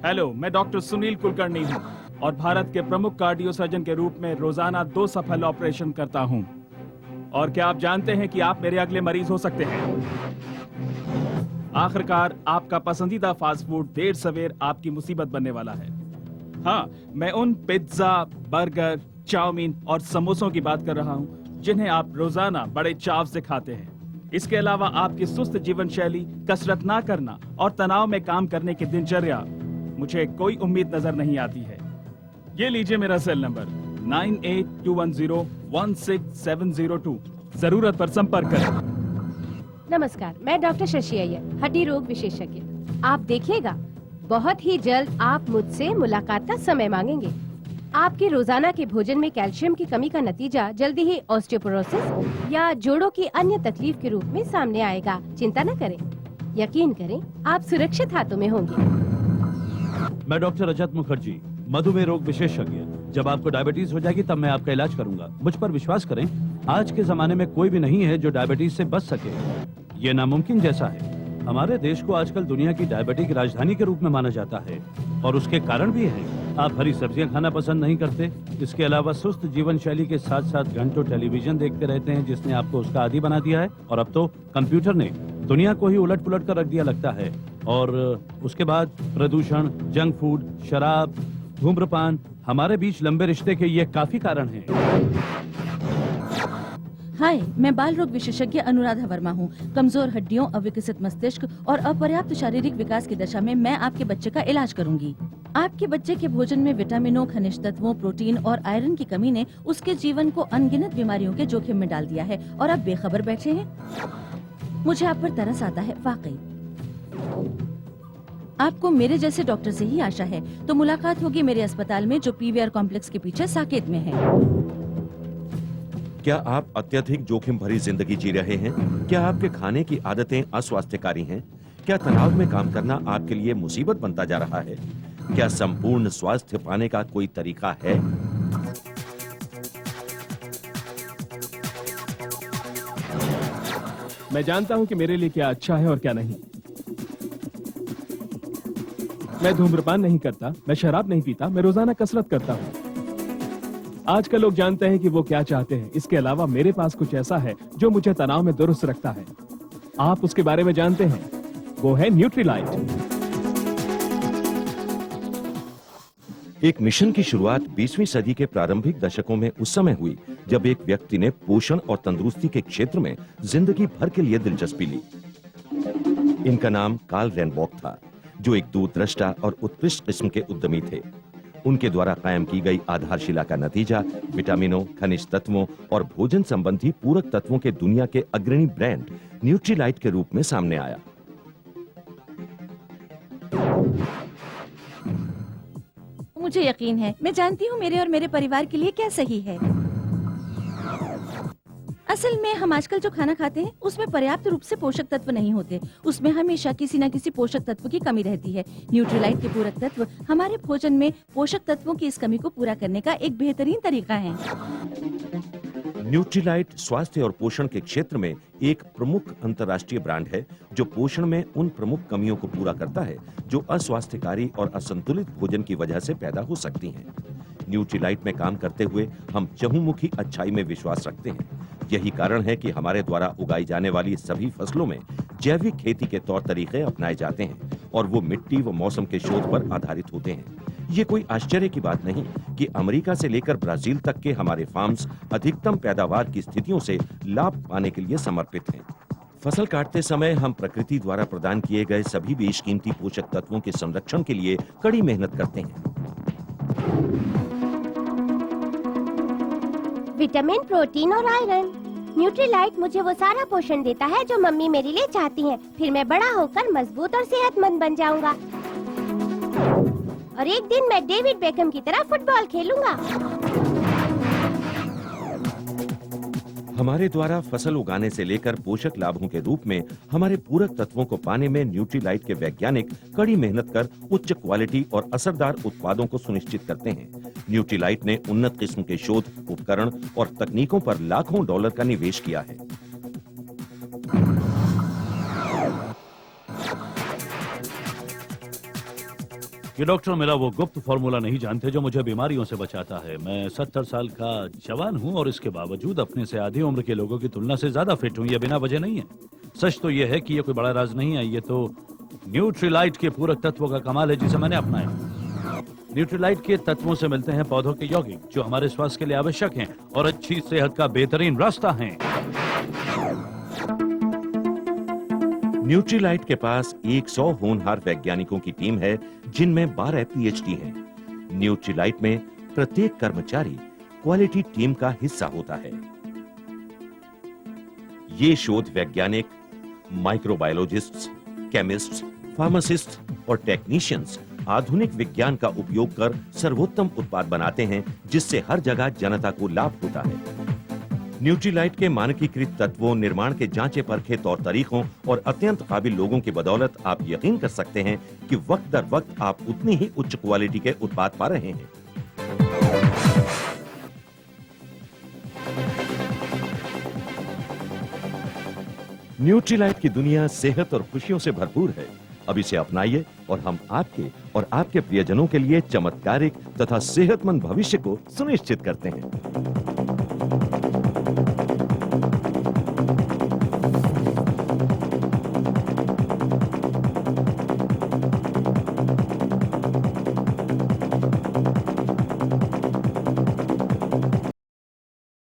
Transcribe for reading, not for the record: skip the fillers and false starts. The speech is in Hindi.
हेलो, मैं डॉक्टर सुनील कुलकर्णी हूँ और भारत के प्रमुख कार्डियो सर्जन के रूप में रोजाना 2 सफल ऑपरेशन करता हूँ। और क्या आप जानते हैं कि आप मेरे अगले मरीज हो सकते हैं? आखिरकार आपका पसंदीदा फास्ट फूड देर सवेर आपकी मुसीबत बनने वाला है। हाँ, मैं उन पिज्जा, बर्गर, चाउमीन और समोसों की बात कर रहा हूँ जिन्हें आप रोजाना बड़े चाव से खाते हैं। इसके अलावा आपकी सुस्त जीवन शैली, कसरत ना करना और तनाव में काम करने की दिनचर्या, मुझे कोई उम्मीद नजर नहीं आती है। ये लीजिए मेरा सेल नंबर 9821016702। जरूरत पर संपर्क करें। नमस्कार, मैं डॉक्टर शशि अय्यर, हड्डी रोग विशेषज्ञ। आप देखिएगा, बहुत ही जल्द आप मुझसे मुलाकात का समय मांगेंगे। आपके रोजाना के भोजन में कैल्शियम की कमी का नतीजा जल्दी ही ऑस्टियोपोरोसिस या जोड़ों की अन्य तकलीफ के रूप में सामने आएगा। चिंता न करें, यकीन करें, आप सुरक्षित हाथों में होंगे। मैं डॉक्टर रजत मुखर्जी, मधुमेह रोग विशेषज्ञ। जब आपको डायबिटीज हो जाएगी तब मैं आपका इलाज करूंगा। मुझ पर विश्वास करें, आज के जमाने में कोई भी नहीं है जो डायबिटीज से बच सके। ये नामुमकिन जैसा है। हमारे देश को आजकल दुनिया की डायबिटिक राजधानी के रूप में माना जाता है और उसके कारण भी है। आप हरी सब्जियां खाना पसंद नहीं करते। इसके अलावा सुस्त जीवन शैली के साथ साथ घंटों टेलीविजन देखते रहते हैं, जिसने आपको उसका आदी बना दिया है। और अब तो कंप्यूटर ने दुनिया को ही उलट पुलट कर रख दिया लगता है। और उसके बाद प्रदूषण, जंक फूड, शराब, धूम्रपान, हमारे बीच लंबे रिश्ते के ये काफी कारण हैं। हाय, मैं बाल रोग विशेषज्ञ अनुराधा वर्मा हूँ। कमजोर हड्डियों, अविकसित मस्तिष्क और अपर्याप्त शारीरिक विकास की दशा में मैं आपके बच्चे का इलाज करूंगी। आपके बच्चे के भोजन में विटामिनों, खनिज तत्वों, प्रोटीन और आयरन की कमी ने उसके जीवन को अनगिनत बीमारियों के जोखिम में डाल दिया है और आप बेखबर बैठे हैं। मुझे आप पर तरस आता है, वाकई। आपको मेरे जैसे डॉक्टर से ही आशा है, तो मुलाकात होगी मेरे अस्पताल में जो पीवीआर कॉम्प्लेक्स के पीछे साकेत में है। क्या आप अत्यधिक जोखिम भरी जिंदगी जी रहे हैं? क्या आपके खाने की आदतें अस्वास्थ्यकारी हैं? क्या तनाव में काम करना आपके लिए मुसीबत बनता जा रहा है? क्या संपूर्ण स्वास्थ्य पाने का कोई तरीका है? मैं जानता हूं कि मेरे लिए क्या अच्छा है और क्या नहीं। मैं धूम्रपान नहीं करता, मैं शराब नहीं पीता, मैं रोजाना कसरत करता हूं। आजकल लोग जानते हैं कि वो क्या चाहते हैं। इसके अलावा मेरे पास कुछ ऐसा है जो मुझे तनाव में दुरुस्त रखता है। आप उसके बारे में जानते हैं, वो है न्यूट्रीलाइट। एक मिशन की शुरुआत 20वीं सदी के प्रारंभिक दशकों में उस समय हुई जब एक व्यक्ति ने पोषण और तंदुरुस्ती के क्षेत्र में जिंदगी भर के लिए दिलचस्पी ली। इनका नाम कार्ल रेनबॉक था, जो एक दूरदृष्टा और उत्कृष्ट किस्म के उद्यमी थे। उनके द्वारा कायम की गई आधारशिला का नतीजा विटामिनों, खनिज तत्वों और भोजन संबंधी पूरक तत्वों के दुनिया के अग्रणी ब्रांड न्यूट्रीलाइट के रूप में सामने आया। मुझे यकीन है, मैं जानती हूँ मेरे और मेरे परिवार के लिए क्या सही है। असल में हम आजकल जो खाना खाते हैं उसमें पर्याप्त रूप से पोषक तत्व नहीं होते। उसमें हमेशा किसी न किसी पोषक तत्व की कमी रहती है। न्यूट्रीलाइट के पूरक तत्व हमारे भोजन में पोषक तत्वों की इस कमी को पूरा करने का एक बेहतरीन तरीका है। न्यूट्रीलाइट स्वास्थ्य और पोषण के क्षेत्र में एक प्रमुख अंतर्राष्ट्रीय ब्रांड है, जो पोषण में उन प्रमुख कमियों को पूरा करता है जो अस्वास्थ्यकारी और असंतुलित भोजन की वजह से पैदा हो सकती हैं। न्यूट्रीलाइट में काम करते हुए हम चहुमुखी अच्छाई में विश्वास रखते हैं। यही कारण है कि हमारे द्वारा उगाई जाने वाली सभी फसलों में जैविक खेती के तौर तरीके अपनाए जाते हैं और वो मिट्टी व मौसम के शोध पर आधारित होते हैं। ये कोई आश्चर्य की बात नहीं कि अमेरिका से लेकर ब्राजील तक के हमारे फार्म्स अधिकतम पैदावार की स्थितियों से लाभ पाने के लिए समर्पित हैं। फसल काटते समय हम प्रकृति द्वारा प्रदान किए गए सभी बेशकीमती पोषक तत्वों के संरक्षण के लिए कड़ी मेहनत करते हैं। विटामिन, प्रोटीन और आयरन। न्यूट्रीलाइट मुझे वो सारा पोषण देता है जो मम्मी मेरे लिए चाहती हैं। फिर मैं बड़ा होकर मजबूत और सेहतमंद बन जाऊंगा और एक दिन मैं डेविड बेकहम की तरह फुटबॉल खेलूंगा। हमारे द्वारा फसल उगाने से लेकर पोषक लाभों के रूप में हमारे पूरक तत्वों को पाने में न्यूट्रीलाइट के वैज्ञानिक कड़ी मेहनत कर उच्च क्वालिटी और असरदार उत्पादों को सुनिश्चित करते हैं। न्यूट्रीलाइट ने उन्नत किस्म के शोध, उपकरण और तकनीकों पर लाखों डॉलर का निवेश किया है। ये डॉक्टर मेरा वो गुप्त फॉर्मूला नहीं जानते जो मुझे बीमारियों से बचाता है। मैं 70 साल का जवान हूँ और इसके बावजूद अपने से आधी उम्र के लोगों की तुलना से ज्यादा फिट हूँ। ये बिना वजह नहीं है। सच तो ये है कि ये कोई बड़ा राज नहीं है, ये तो न्यूट्रीलाइट के पूरक तत्वों का कमाल है जिसे मैंने अपनाया। न्यूट्रीलाइट के तत्वों से मिलते हैं पौधों के यौगिक जो हमारे स्वास्थ्य के लिए आवश्यक हैं और अच्छी सेहत का बेहतरीन रास्ता है। न्यूट्रीलाइट के पास 100 होनहार वैज्ञानिकों की टीम है जिनमें 12 पीएचडी हैं। न्यूट्रीलाइट में प्रत्येक कर्मचारी क्वालिटी टीम का हिस्सा होता है। ये शोध वैज्ञानिक, माइक्रोबायोलॉजिस्ट्स, केमिस्ट्स, फार्मासिस्ट और टेक्नीशियंस आधुनिक विज्ञान का उपयोग कर सर्वोत्तम उत्पाद बनाते हैं जिससे हर जगह जनता को लाभ होता है। न्यूट्रीलाइट के मानकीकृत तत्वों, निर्माण के जांचे परखे तौर तरीकों और अत्यंत काबिल लोगों की बदौलत आप यकीन कर सकते हैं कि वक्त दर वक्त आप उतनी ही उच्च क्वालिटी के उत्पाद पा रहे हैं। न्यूट्रीलाइट की दुनिया सेहत और खुशियों से भरपूर है। अब इसे अपनाइए और हम आपके और आपके प्रियजनों के लिए चमत्कारिक तथा सेहतमंद भविष्य को सुनिश्चित करते हैं।